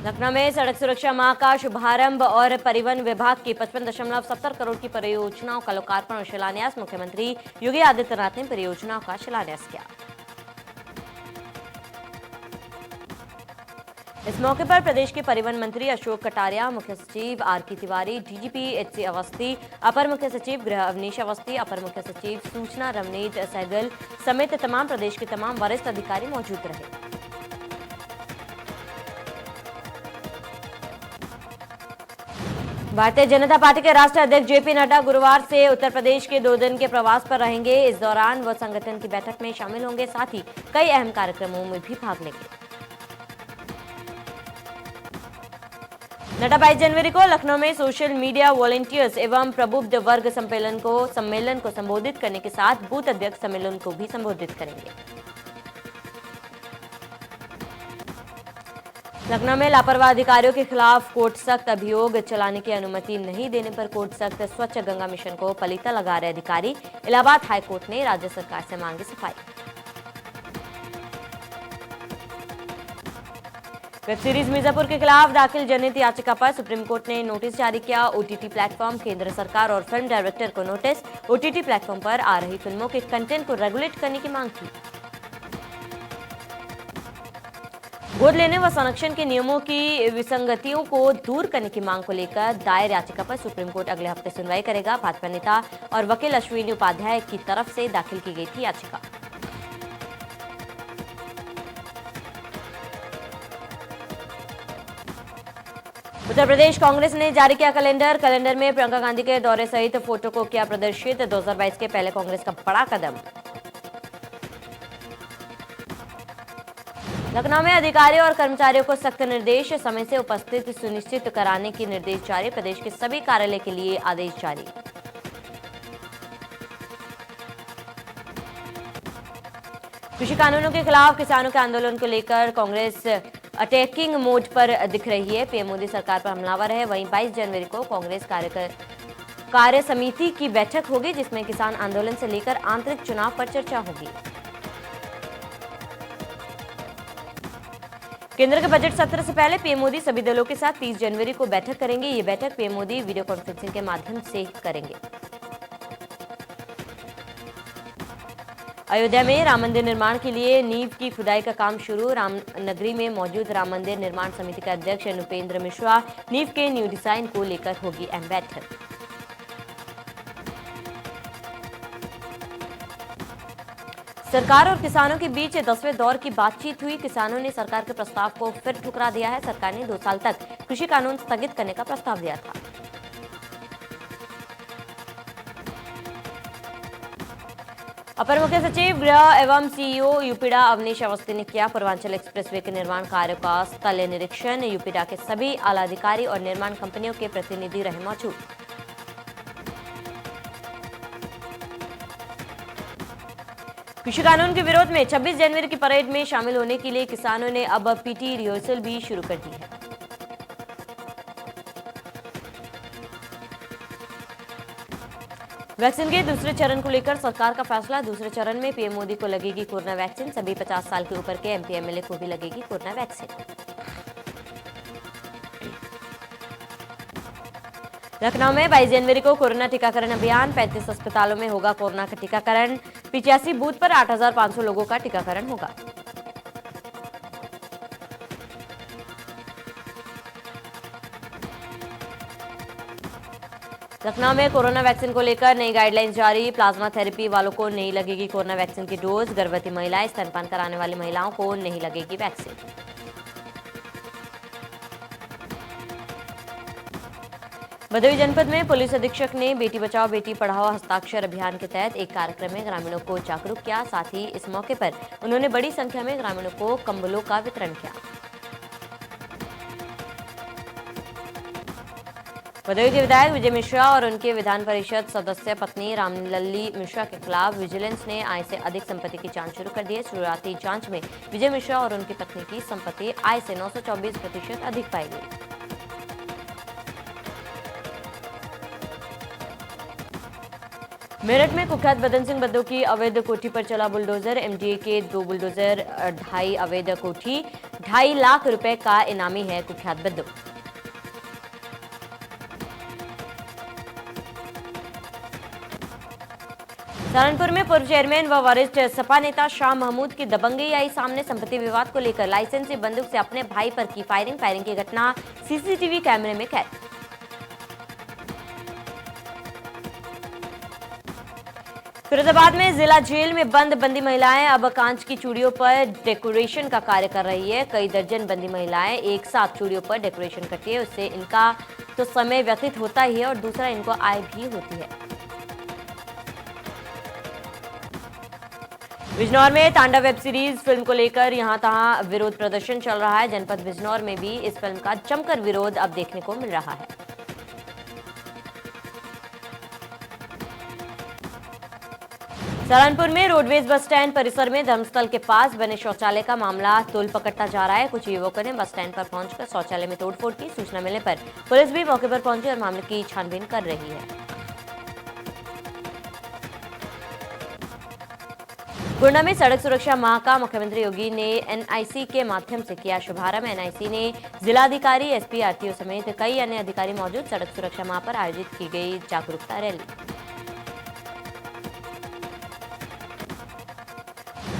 लखनऊ में सड़क सुरक्षा माह का शुभारंभ और परिवहन विभाग की 55.70 करोड़ की परियोजनाओं का लोकार्पण और शिलान्यास। मुख्यमंत्री योगी आदित्यनाथ ने परियोजनाओं का शिलान्यास किया। इस मौके पर प्रदेश के परिवहन मंत्री अशोक कटारिया, मुख्य सचिव आर.के. तिवारी, डीजीपी एच.सी. अवस्थी, अपर मुख्य सचिव गृह अवनीश अवस्थी, अपर मुख्य सचिव सूचना रवनीत सहगल समेत तमाम प्रदेश के तमाम वरिष्ठ अधिकारी मौजूद रहे। भारतीय जनता पार्टी के राष्ट्रीय अध्यक्ष जेपी नड्डा गुरुवार से उत्तर प्रदेश के 2 दिन के प्रवास पर रहेंगे। इस दौरान वह संगठन की बैठक में शामिल होंगे, साथ ही कई अहम कार्यक्रमों में भी भाग लेंगे। नड्डा 22 जनवरी को लखनऊ में सोशल मीडिया वॉलंटियर्स एवं प्रबुद्ध वर्ग सम्मेलन को संबोधित करने के साथ बूथ अध्यक्ष सम्मेलन को भी संबोधित करेंगे। लखनऊ में लापरवाह अधिकारियों के खिलाफ कोर्ट सख्त। अभियोग चलाने की अनुमति नहीं देने पर कोर्ट सख्त। स्वच्छ गंगा मिशन को पलीता लगा रहे अधिकारी। इलाहाबाद हाईकोर्ट ने राज्य सरकार से मांगी सफाई। वेब सीरीज मिर्जापुर के खिलाफ दाखिल जनहित याचिका पर सुप्रीम कोर्ट ने नोटिस जारी किया। ओटीटी प्लेटफॉर्म, केंद्र सरकार और फिल्म डायरेक्टर को नोटिस। ओटीटी प्लेटफॉर्म पर आ रही फिल्मों के कंटेंट को रेगुलेट करने की मांग की। गोद लेने व संरक्षण के नियमों की विसंगतियों को दूर करने की मांग को लेकर दायर याचिका पर सुप्रीम कोर्ट अगले हफ्ते सुनवाई करेगा। भाजपा नेता और वकील अश्विनी उपाध्याय की तरफ से दाखिल की गई थी याचिका। उत्तर प्रदेश कांग्रेस ने जारी किया कैलेंडर। कैलेंडर में प्रियंका गांधी के दौरे सहित फोटो को किया प्रदर्शित। 2022 के पहले कांग्रेस का बड़ा कदम। लखनऊ में अधिकारियों और कर्मचारियों को सख्त निर्देश। समय से उपस्थित सुनिश्चित कराने के निर्देश जारी। प्रदेश के सभी कार्यालय के लिए आदेश जारी। कृषि कानूनों के खिलाफ किसानों के आंदोलन को लेकर कांग्रेस अटैकिंग मोड पर दिख रही है। पीएम मोदी सरकार पर हमलावर है। वहीं 22 जनवरी को कांग्रेस कार्य समिति की बैठक होगी, जिसमें किसान आंदोलन से लेकर आंतरिक चुनाव पर चर्चा होगी। केंद्र के बजट सत्र से पहले पीएम मोदी सभी दलों के साथ 30 जनवरी को बैठक करेंगे। ये बैठक पीएम मोदी वीडियो कॉन्फ्रेंसिंग के माध्यम से करेंगे। अयोध्या में राम मंदिर निर्माण के लिए नींव की खुदाई का काम शुरू। रामनगरी में मौजूद राम मंदिर निर्माण समिति के अध्यक्ष नृपेंद्र मिश्रा नींव के न्यू डिजाइन को लेकर होगी अहम बैठक। सरकार और किसानों के बीच 10वें दौर की बातचीत हुई। किसानों ने सरकार के प्रस्ताव को फिर ठुकरा दिया है। सरकार ने 2 साल तक कृषि कानून स्थगित करने का प्रस्ताव दिया था। अपर मुख्य सचिव गृह एवं सीईओ यूपीडा अवनीश अवस्थी ने किया पूर्वांचल एक्सप्रेसवे के निर्माण कार्य का स्थल निरीक्षण। यूपीडा के सभी आला अधिकारी और निर्माण कंपनियों के प्रतिनिधि रहे मौजूद। कृषि कानून के विरोध में 26 जनवरी की परेड में शामिल होने के लिए किसानों ने अब पीटी रिहर्सल भी शुरू कर दी है। वैक्सीन के दूसरे चरण को लेकर सरकार का फैसला। दूसरे चरण में पीएम मोदी को लगेगी कोरोना वैक्सीन। सभी 50 साल के ऊपर के एमपी एमएलए को भी लगेगी कोरोना वैक्सीन। लखनऊ में 22 जनवरी को कोरोना टीकाकरण अभियान। 35 अस्पतालों में होगा कोरोना का टीकाकरण। 85 बूथ पर 8,500 लोगों का टीकाकरण होगा। लखनऊ में कोरोना वैक्सीन को लेकर नई गाइडलाइंस जारी। प्लाज्मा थेरेपी वालों को नहीं लगेगी कोरोना वैक्सीन की डोज। गर्भवती महिलाएं, स्तनपान कराने वाली महिलाओं को नहीं लगेगी वैक्सीन। भदोही जनपद में पुलिस अधीक्षक ने बेटी बचाओ बेटी पढ़ाओ हस्ताक्षर अभियान के तहत एक कार्यक्रम में ग्रामीणों को जागरूक किया। साथ ही इस मौके पर उन्होंने बड़ी संख्या में ग्रामीणों को कंबलों का वितरण किया। भदोही के विधायक विजय मिश्रा और उनके विधान परिषद सदस्य पत्नी रामलल्ली मिश्रा के खिलाफ विजिलेंस ने आय से अधिक संपत्ति की जांच शुरू कर दी है। शुरुआती जांच में विजय मिश्रा और उनकी पत्नी की संपत्ति आय से 924% अधिक पाई गई। मेरठ में कुख्यात बदन सिंह बद्दो की अवैध कोठी पर चला बुलडोजर। एमडीए के 2 बुलडोजर, 2.5 अवैध कोठी, 2.5 लाख रुपए का इनामी है कुख्यात बद्दो। सहारनपुर में पूर्व चेयरमैन व वरिष्ठ सपा नेता शाह महमूद की दबंगई आई सामने। संपत्ति विवाद को लेकर लाइसेंसी बंदूक से अपने भाई पर की फायरिंग की घटना सीसीटीवी कैमरे में कैद। फिरोजाबाद में जिला जेल में बंद बंदी महिलाएं अब कांच की चूड़ियों पर डेकोरेशन का कार्य कर रही है। कई दर्जन बंदी महिलाएं एक साथ चूड़ियों पर डेकोरेशन करती है। उससे इनका तो समय व्यतीत होता ही है और दूसरा इनको आय भी होती है। बिजनौर में तांडव वेब सीरीज फिल्म को लेकर यहां तहां विरोध प्रदर्शन चल रहा है। जनपद बिजनौर में भी इस फिल्म का जमकर विरोध अब देखने को मिल रहा है। सहारनपुर में रोडवेज बस स्टैंड परिसर में धर्मस्थल के पास बने शौचालय का मामला तूल पकड़ता जा रहा है। कुछ युवकों ने बस स्टैंड पर पहुंचकर शौचालय में तोड़फोड़ की। सूचना मिलने पर पुलिस भी मौके पर पहुंची और मामले की छानबीन कर रही है। गुना में सड़क सुरक्षा माह का मुख्यमंत्री योगी ने एनआईसी के माध्यम से किया शुभारंभ। एनआईसी ने जिलाधिकारी, एसपी, आरटीओ समेत कई अन्य अधिकारी मौजूद। सड़क सुरक्षा माह पर आयोजित की गई जागरूकता रैली।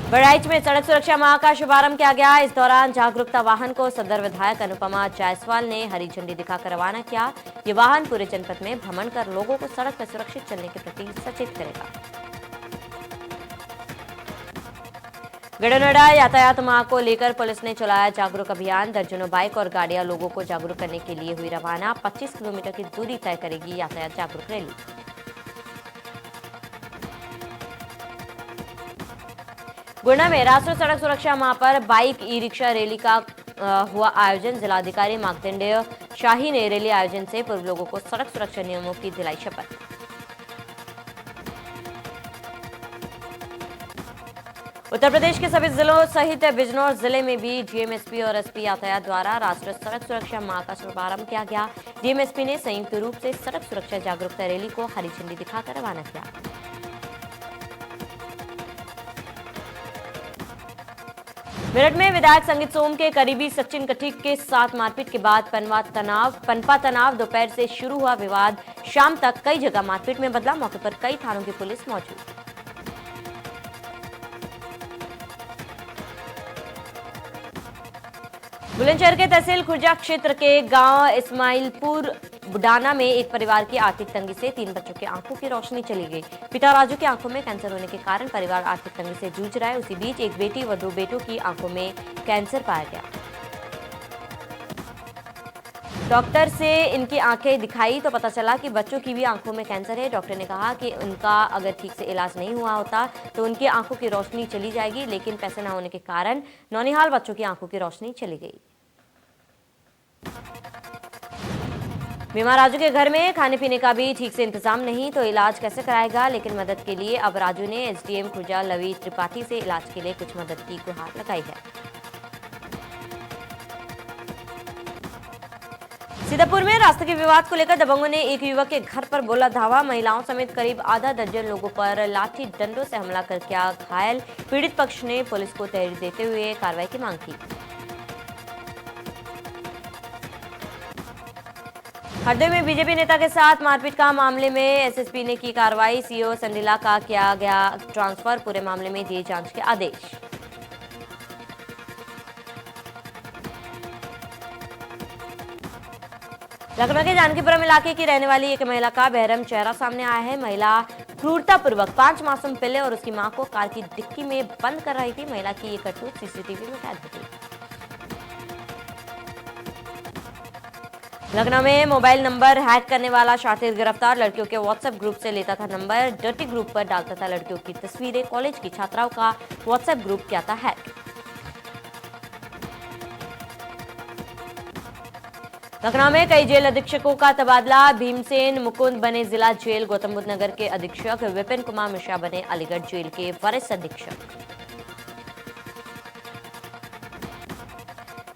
बहराइच में सड़क सुरक्षा माह का शुभारंभ किया गया। इस दौरान जागरूकता वाहन को सदर विधायक अनुपमा जायसवाल ने हरी झंडी दिखाकर रवाना किया। ये वाहन पूरे जनपद में भ्रमण कर लोगों को सड़क पर सुरक्षित चलने के प्रति सचेत करेगा। गढ़ नोएडा यातायात माह को लेकर पुलिस ने चलाया जागरूक अभियान। दर्जनों बाइक और गाड़ियां लोगों को जागरूक करने के लिए हुई रवाना। 25 किलोमीटर की दूरी तय करेगी यातायात जागरूक रैली। गुना में राष्ट्रीय सड़क सुरक्षा माह पर बाइक ई रिक्शा रैली का हुआ आयोजन। जिलाधिकारी मार्कंडेय शाही ने रैली आयोजन से पूर्व लोगों को सड़क सुरक्षा नियमों की दिलाई शपथ। उत्तर प्रदेश के सभी जिलों सहित बिजनौर जिले में भी डीएमएसपी और एसपी यातायात द्वारा राष्ट्रीय सड़क सुरक्षा माह का शुभारंभ किया गया। डीएमएसपी ने संयुक्त रूप से सड़क सुरक्षा जागरूकता रैली को हरी झंडी दिखाकर रवाना किया। मेरठ में विधायक संगीत सोम के करीबी सचिन कठिक के साथ मारपीट के बाद पनपा तनाव। दोपहर से शुरू हुआ विवाद शाम तक कई जगह मारपीट में बदला। मौके पर कई थानों की पुलिस मौजूद। बुलंदशहर के तहसील खुर्जा क्षेत्र के गांव इस्माइलपुर बुडाना में एक परिवार की आर्थिक तंगी से 3 बच्चों की आंखों की रोशनी चली गई। पिता राजू की आंखों में कैंसर होने के कारण परिवार आर्थिक तंगी से जूझ रहा है। उसी बीच एक बेटी व 2 बेटों की आंखों में कैंसर पाया गया। डॉक्टर से इनकी आंखें दिखाई तो पता चला कि बच्चों की भी आंखों में कैंसर है। डॉक्टर ने कहा कि उनका अगर ठीक से इलाज नहीं हुआ होता तो उनकी आंखों की रोशनी चली जाएगी, लेकिन पैसे न होने के कारण नौनिहाल बच्चों की आंखों की रोशनी चली गई। बीमार राजू के घर में खाने पीने का भी ठीक से इंतजाम नहीं तो इलाज कैसे कराएगा। लेकिन मदद के लिए अब राजू ने एसडीएम खुर्जा लवी त्रिपाठी से इलाज के लिए कुछ मदद की गुहार लगाई है। सीतापुर में रास्ते के विवाद को लेकर दबंगों ने एक युवक के घर पर बोला धावा। महिलाओं समेत करीब आधा दर्जन लोगों पर लाठी डंडों से हमला कर किया घायल। पीड़ित पक्ष ने पुलिस को तहरीर देते हुए कार्रवाई की मांग की। हरदोई में बीजेपी नेता के साथ मारपीट का मामले में एसएसपी ने की कार्रवाई। सीओ संडिला का किया गया ट्रांसफर। पूरे मामले में दिए जांच के आदेश। लखनऊ के जानकीपुरम इलाके की रहने वाली एक महिला का बेरहम चेहरा सामने आया है। महिला क्रूरतापूर्वक 5 मासूम पिल्ले और उसकी मां को कार की डिक्की में बंद कर रही थी। महिला की ये करतूत सीसीटीवी में कैद हो गई। लखनऊ में मोबाइल नंबर हैक करने वाला शातिर गिरफ्तार। लड़कियों के व्हाट्सएप ग्रुप से लेता था नंबर, डर्टी ग्रुप पर डालता था लड़कियों की तस्वीरें। कॉलेज की छात्राओं का व्हाट्सएप ग्रुप किया था हैक। लखनऊ में कई जेल अधीक्षकों का तबादला। भीमसेन मुकुंद बने जिला जेल। गौतम बुद्ध नगर के अधीक्षक विपिन कुमार मिश्रा बने अलीगढ़ जेल के वरिष्ठ अधीक्षक।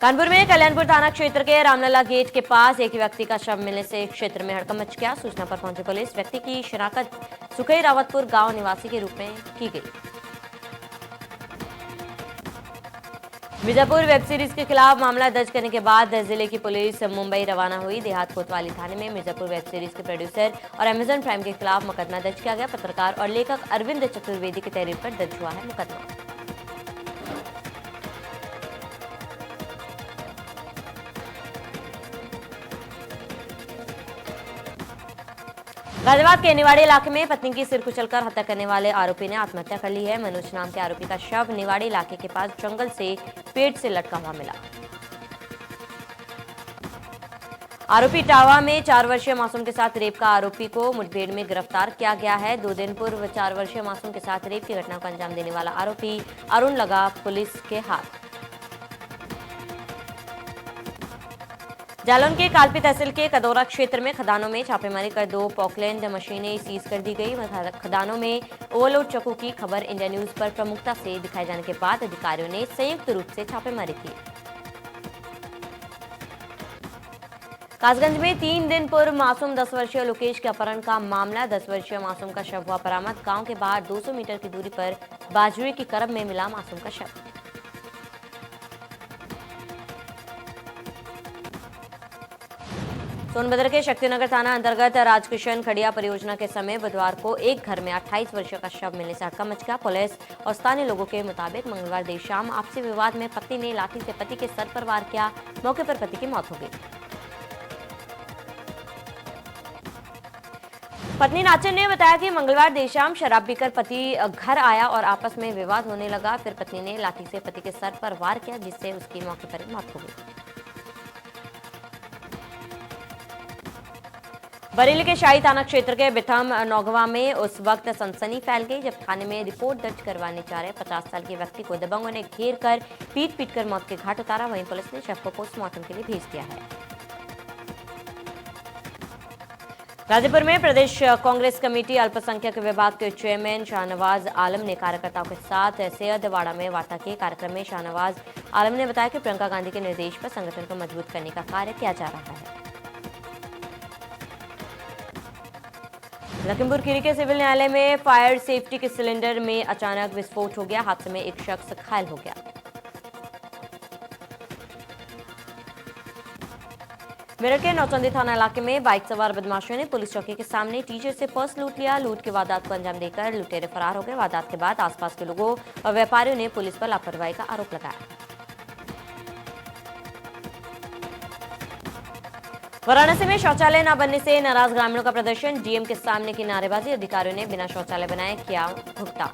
कानपुर में कल्याणपुर थाना क्षेत्र के रामलला गेट के पास एक व्यक्ति का शव मिलने से क्षेत्र में हड़कंप मच गया। सूचना पर पहुंची पुलिस व्यक्ति की शिनाख्त सुखई रावतपुर गांव निवासी के रूप में की गई। मिर्जापुर वेब सीरीज के खिलाफ मामला दर्ज करने के बाद जिले की पुलिस मुंबई रवाना हुई। देहात कोतवाली थाने में मिर्जापुर वेब सीरीज के प्रोड्यूसर और अमेजन प्राइम के खिलाफ मुकदमा दर्ज किया गया। पत्रकार और लेखक अरविंद चतुर्वेदी की तहरीर पर दर्ज हुआ है मुकदमा। गाजियाबाद के निवाड़ी इलाके में पत्नी की सिर कुचलकर हत्या करने वाले आरोपी ने आत्महत्या कर ली है। मनोज नाम के आरोपी का शव निवाड़ी इलाके के पास जंगल से पेड़ से लटका हुआ मिला। आरोपी टावा में 4 वर्षीय मासूम के साथ रेप का आरोपी को मुठभेड़ में गिरफ्तार किया गया है। 2 दिन पूर्व 4 वर्षीय मासूम के साथ रेप की घटना को अंजाम देने वाला आरोपी अरुण लगा पुलिस के हाथ। जालौन के कालपी तहसील के कदौरा क्षेत्र में खदानों में छापेमारी कर 2 पॉकलैंड मशीनें सीज कर दी गई। खदानों में ओवरलोड ट्रकों की खबर इंडिया न्यूज पर प्रमुखता से दिखाए जाने के बाद अधिकारियों ने संयुक्त रूप से छापेमारी की। कासगंज में 3 दिन पूर्व मासूम 10 वर्षीय लोकेश के अपहरण का मामला। 10 वर्षीय मासूम का शव हुआ बरामद। गांव के बाहर 200 मीटर की दूरी पर बाजरे की करब में मिला मासूम का शव। सोनभद्र के शक्तिनगर थाना अंतर्गत राजकिशन खड़िया परियोजना के समय बुधवार को एक घर में 28 वर्षीय का शव मिलने से हड़कंप मच गया। पुलिस और स्थानीय लोगों के मुताबिक मंगलवार देर शाम आपसी विवाद में पत्नी ने लाठी से पति के सर पर वार किया। मौके पर पति की मौत हो गई। पत्नी नाचन ने बताया कि मंगलवार देर शाम शराब पीकर पति घर आया और आपस में विवाद होने लगा। फिर पत्नी ने लाठी से पति के सर पर वार किया, जिससे उसकी मौके पर मौत हो गई। बरेली के शाही थाना क्षेत्र के बिथम नौगवा में उस वक्त सनसनी फैल गई जब थाने में रिपोर्ट दर्ज करवाने जा रहे 50 साल के व्यक्ति को दबंगों ने घेर कर पीट कर मौत के घाट उतारा। वहीं पुलिस ने शव को पोस्टमार्टम के लिए भेज दिया है। गाजीपुर में प्रदेश कांग्रेस कमेटी अल्पसंख्यक विभाग के चेयरमैन शाहनवाज आलम ने कार्यकर्ताओं के साथ सैयदवाड़ा में वार्ता की। कार्यक्रम में शाहनवाज आलम ने बताया कि प्रियंका गांधी के निर्देश पर संगठन को मजबूत करने का कार्य किया जा रहा है। लखीमपुर खीरी के सिविल न्यायालय में फायर सेफ्टी के सिलेंडर में अचानक विस्फोट हो गया। हादसे में एक शख्स घायल हो गया। मेरठ के नौचंदी थाना इलाके में बाइक सवार बदमाशों ने पुलिस चौकी के सामने टीचर से पर्स लूट लिया। लूट के वारदात को अंजाम देकर लुटेरे फरार हो गए। वारदात के बाद आसपास के लोगों और व्यापारियों ने पुलिस पर लापरवाही का आरोप लगाया। वाराणसी में शौचालय न बनने से नाराज ग्रामीणों का प्रदर्शन। डीएम के सामने की नारेबाजी। अधिकारियों ने बिना शौचालय बनाए किया भुगतान।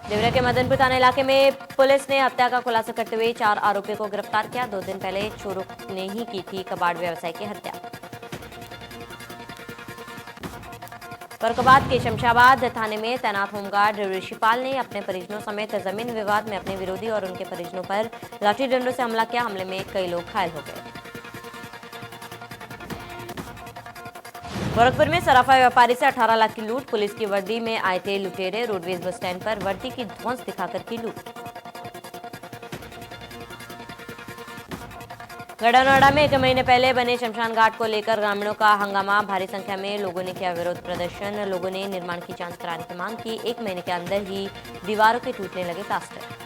देवरा के मदनपुर थाना इलाके में पुलिस ने हत्या का खुलासा करते हुए 4 आरोपियों को गिरफ्तार किया। 2 दिन पहले चोरों ने ही की थी कबाड़ व्यवसायी की हत्या। फर्रुखाबाद के शमशाबाद थाने में तैनात होमगार्ड ऋषिपाल ने अपने परिजनों समेत जमीन विवाद में अपने विरोधी और उनके परिजनों पर लाठी डंडों से हमला किया। हमले में कई लोग घायल हो गए। गोरखपुर में सराफा व्यापारी से 18 लाख की लूट। पुलिस की वर्दी में आए थे लुटेरे। रोडवेज बस स्टैंड पर वर्दी की ध्वंस दिखाकर की लूट। गढ़ा में 1 महीने पहले बने शमशान घाट को लेकर ग्रामीणों का हंगामा। भारी संख्या में लोगों ने किया विरोध प्रदर्शन। लोगों ने निर्माण की जांच कराने की मांग की। 1 महीने के अंदर ही दीवारों के टूटने लगे प्लास्टर।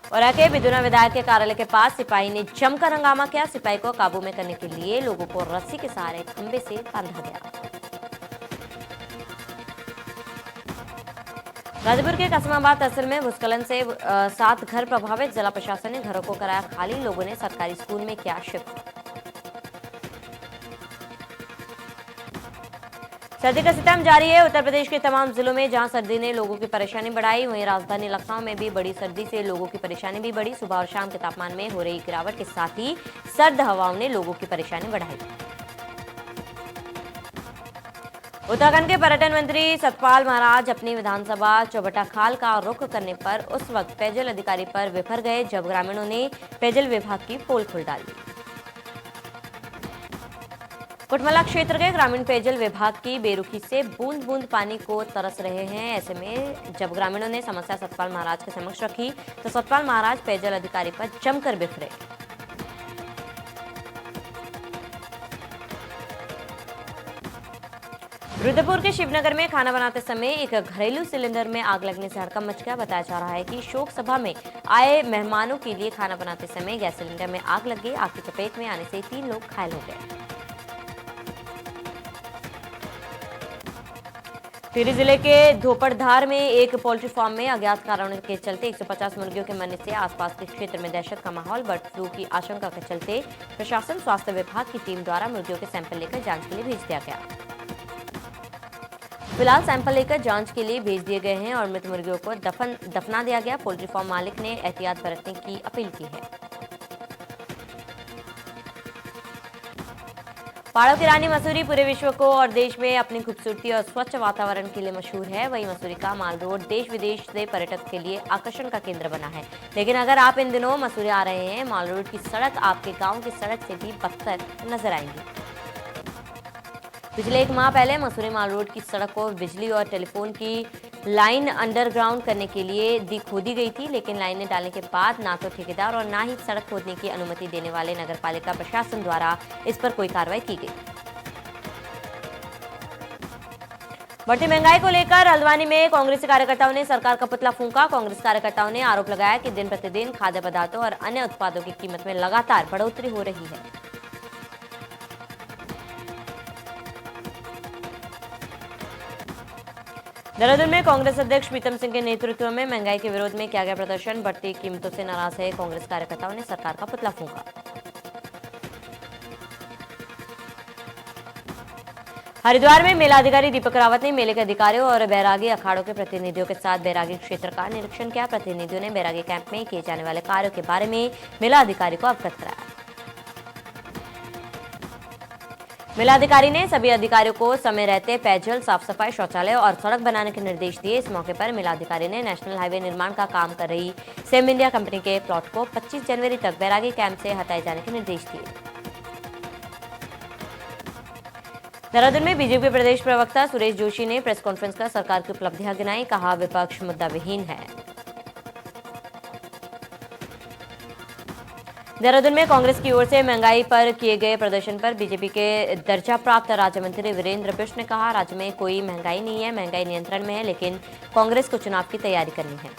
और के बिदुना विधायक के कार्यालय के पास सिपाही ने जमकर हंगामा किया। सिपाही को काबू में करने के लिए लोगों को रस्सी के सहारे खंबे से बांधा गया। गाजीपुर के कस्माबाद तहसील में भूस्खलन से 7 घर प्रभावित। जिला प्रशासन ने घरों को कराया खाली। लोगों ने सरकारी स्कूल में किया शिफ्ट। सर्दी का सितम जारी है। उत्तर प्रदेश के तमाम जिलों में जहां सर्दी ने लोगों की परेशानी बढ़ाई, वहीं राजधानी लखनऊ में भी बड़ी सर्दी से लोगों की परेशानी भी बढ़ी। सुबह और शाम के तापमान में हो रही गिरावट के साथ ही सर्द हवाओं ने लोगों की परेशानी बढ़ाई। उत्तराखंड के पर्यटन मंत्री सतपाल महाराज अपनी विधानसभा चौबटाखाल का रुख करने पर उस वक्त पेयजल अधिकारी पर विफर गए जब ग्रामीणों ने पेयजल विभाग की पोल खोल डाली। कुटमला क्षेत्र के ग्रामीण पेयजल विभाग की बेरुखी से बूंद बूंद पानी को तरस रहे हैं। ऐसे में जब ग्रामीणों ने समस्या सतपाल महाराज के समक्ष रखी तो सतपाल महाराज पेयजल अधिकारी पर जमकर बिफरे। रुद्रपुर के शिवनगर में खाना बनाते समय एक घरेलू सिलेंडर में आग लगने से हड़कंप मच गया। बताया जा रहा है कि शोक सभा में आए मेहमानों के लिए खाना बनाते समय गैस सिलेंडर में आग लग गई। आग की चपेट में आने से 3 लोग घायल हो गए। टिहरी जिले के धोपड़धार में एक पोल्ट्री फार्म में अज्ञात कारणों के चलते 150 मुर्गियों के मरने से आसपास के क्षेत्र में दहशत का माहौल। बर्ड फ्लू की आशंका के चलते प्रशासन स्वास्थ्य विभाग की टीम द्वारा मुर्गियों के सैंपल लेकर जांच के लिए भेज दिया गया। फिलहाल सैंपल लेकर जांच के लिए भेज दिए गए हैं और मृत मुर्गियों को दफना दिया गया। पोल्ट्री फार्म मालिक ने एहतियात बरतने की अपील की है। पहाड़ों की रानी मसूरी पूरे विश्व को और देश में अपनी खूबसूरती और स्वच्छ वातावरण के लिए मशहूर है। वहीं मसूरी का माल रोड देश विदेश से पर्यटक के लिए आकर्षण का केंद्र बना है। लेकिन अगर आप इन दिनों मसूरी आ रहे हैं, माल रोड की सड़क आपके गांव की सड़क से भी बदतर नजर आएंगी। पिछले 1 माह पहले मसूरी माल रोड की सड़क को बिजली और टेलीफोन की लाइन अंडरग्राउंड करने के लिए खोदी गई थी, लेकिन लाइनें डालने के बाद ना तो ठेकेदार और ना ही सड़क खोदने की अनुमति देने वाले नगरपालिका प्रशासन द्वारा इस पर कोई कार्रवाई की गई। बढ़ती महंगाई को लेकर हल्द्वानी में कांग्रेसी कार्यकर्ताओं ने सरकार का पुतला फूंका। कांग्रेस कार्यकर्ताओं ने आरोप लगाया कि दिन प्रतिदिन खाद्य पदार्थों और अन्य उत्पादों की कीमत में लगातार बढ़ोतरी हो रही है। देहरादून में कांग्रेस अध्यक्ष प्रीतम सिंह के नेतृत्व में महंगाई के विरोध में किया गया प्रदर्शन। बढ़ती कीमतों से नाराज है कांग्रेस कार्यकर्ताओं ने सरकार का पुतला फूंका। हरिद्वार में मेला अधिकारी दीपक रावत ने मेले के अधिकारियों और बैरागी अखाड़ों के प्रतिनिधियों के साथ बैरागी क्षेत्र का निरीक्षण किया। प्रतिनिधियों ने बैरागी कैंप में किए जाने वाले कार्यों के बारे में मेला अधिकारी को अवगत कराया। मेलाधिकारी ने सभी अधिकारियों को समय रहते पेयजल, साफ सफाई, शौचालय और सड़क बनाने के निर्देश दिए। इस मौके पर मेलाधिकारी ने नेशनल हाईवे निर्माण का काम कर रही सेम इंडिया कंपनी के प्लॉट को 25 जनवरी तक बैरागी कैंप से हटाए जाने के निर्देश दिए। देहरादून में बीजेपी प्रदेश प्रवक्ता सुरेश जोशी ने प्रेस कॉन्फ्रेंस कर सरकार की उपलब्धियां गिनाई। कहा, विपक्ष मुद्दा विहीन है। देहरादून में कांग्रेस की ओर से महंगाई पर किए गए प्रदर्शन पर बीजेपी के दर्जा प्राप्त राज्य मंत्री वीरेंद्र बिष्ट ने कहा, राज्य में कोई महंगाई नहीं है, महंगाई नियंत्रण में है, लेकिन कांग्रेस को चुनाव की तैयारी करनी है।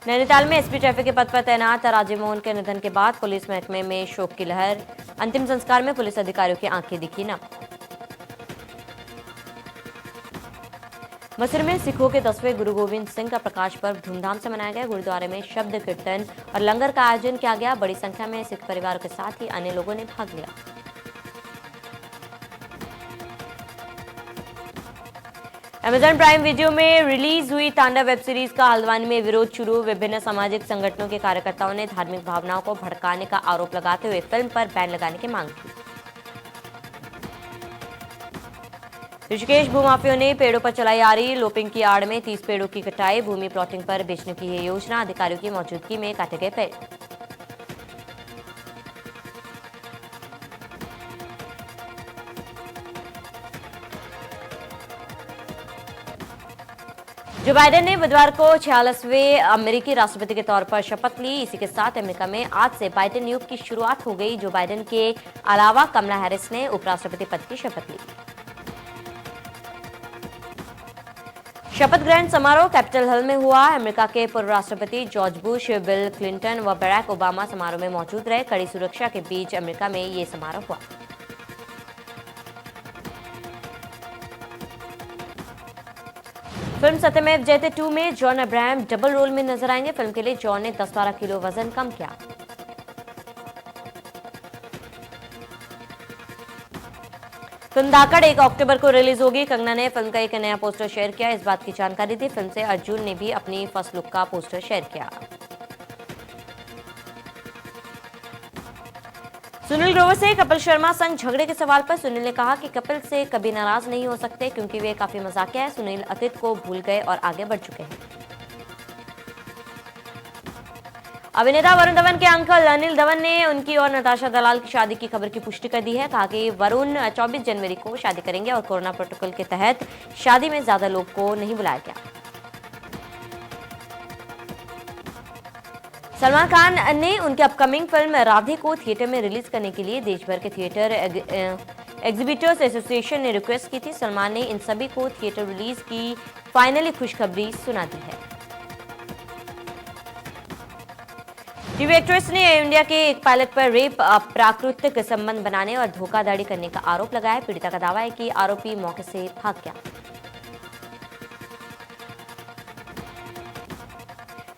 नैनीताल में एसपी ट्रैफिक के पद पर तैनात राजीव मोहन के निधन के बाद पुलिस महकमे में शोक की लहर। अंतिम संस्कार में पुलिस अधिकारियों की आंखें दिखी नम। मसूरी में सिखों के 10वें गुरु गोविंद सिंह का प्रकाश पर्व धूमधाम से मनाया गया। गुरुद्वारे में शब्द कीर्तन और लंगर का आयोजन किया गया। बड़ी संख्या में सिख परिवारों के साथ ही अन्य लोगों ने भाग लिया। अमेजन प्राइम वीडियो में रिलीज हुई तांडव वेब सीरीज का हल्द्वानी में विरोध शुरू। विभिन्न सामाजिक संगठनों के कार्यकर्ताओं ने धार्मिक भावनाओं को भड़काने का आरोप लगाते हुए फिल्म पर बैन लगाने की मांग की। ऋषिकेश भूमाफियों ने पेड़ों पर चलाई आ रही लोपिंग की आड़ में 30 पेड़ों की कटाई। भूमि प्लॉटिंग पर बेचने की है योजना। अधिकारियों की मौजूदगी में काटे गए पेड़। जो बाइडेन ने बुधवार को 46वें अमेरिकी राष्ट्रपति के तौर पर शपथ ली। इसी के साथ अमेरिका में आज से बाइडेन युग की शुरुआत हो गई। जो बाइडेन के अलावा कमला हैरिस ने उपराष्ट्रपति पद की शपथ ली। शपथ ग्रहण समारोह कैपिटल हिल में हुआ। अमेरिका के पूर्व राष्ट्रपति जॉर्ज बुश, बिल क्लिंटन व बराक ओबामा समारोह में मौजूद रहे। कड़ी सुरक्षा के बीच अमेरिका में ये समारोह हुआ। फिल्म सत्यमेव जयते 2 में जॉन अब्राहम डबल रोल में नजर आएंगे। फिल्म के लिए जॉन ने 10-12 किलो वजन कम किया। फिल्म धाकड़ 1 अक्टूबर को रिलीज होगी। कंगना ने फिल्म का एक नया पोस्टर शेयर किया। इस बात की जानकारी दी फिल्म से अर्जुन ने भी अपनी फर्स्ट लुक का पोस्टर शेयर किया। सुनील ग्रोवर से कपिल शर्मा संग झगड़े के सवाल पर सुनील ने कहा कि कपिल से कभी नाराज नहीं हो सकते क्योंकि वे काफी मजाकिया है। सुनील अतीत को भूल गए और आगे बढ़ चुके हैं। अभिनेता वरुण धवन के अंकल अनिल धवन ने उनकी और नताशा दलाल की शादी की खबर की पुष्टि कर दी है। कहा कि वरुण 24 जनवरी को शादी करेंगे और कोरोना प्रोटोकॉल के तहत शादी में ज्यादा लोग को नहीं बुलाया गया। सलमान खान ने उनकी अपकमिंग फिल्म राधे को थिएटर में रिलीज करने के लिए देश भर के थिएटर एग्जीबिटर्स एसोसिएशन ने रिक्वेस्ट की थी। सलमान ने इन सभी को थिएटर रिलीज की फाइनली खुशखबरी सुना दी है। टीवी एक्ट्रेस ने एयर इंडिया के एक पायलट पर रेप, प्राकृतिक संबंध बनाने और धोखाधड़ी करने का आरोप लगाया। पीड़िता का दावा है कि आरोपी मौके से भाग गया।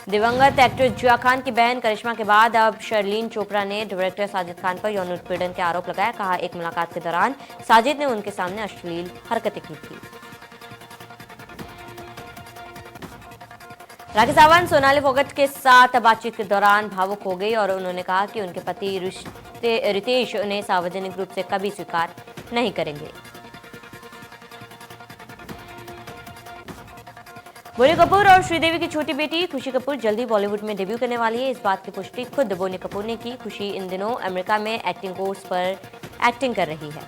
दिवंगत एक्ट्रेस जिया खान की बहन करिश्मा के बाद अब शर्लीन चोपड़ा ने डायरेक्टर साजिद खान पर यौन उत्पीड़न के आरोप लगाया। कहा, एक मुलाकात के दौरान साजिद ने उनके सामने अश्लील हरकतें की थी। राखी सावंत सोनाली फोगाट के साथ बातचीत के दौरान भावुक हो गई और उन्होंने कहा कि उनके पति रितेश उन्हें सार्वजनिक रूप से कभी स्वीकार नहीं करेंगे। बोनी कपूर और श्रीदेवी की छोटी बेटी खुशी कपूर जल्दी बॉलीवुड में डेब्यू करने वाली है। इस बात की पुष्टि खुद बोनी कपूर ने की। खुशी इन दिनों अमेरिका में एक्टिंग कोर्स पर एक्टिंग कर रही है।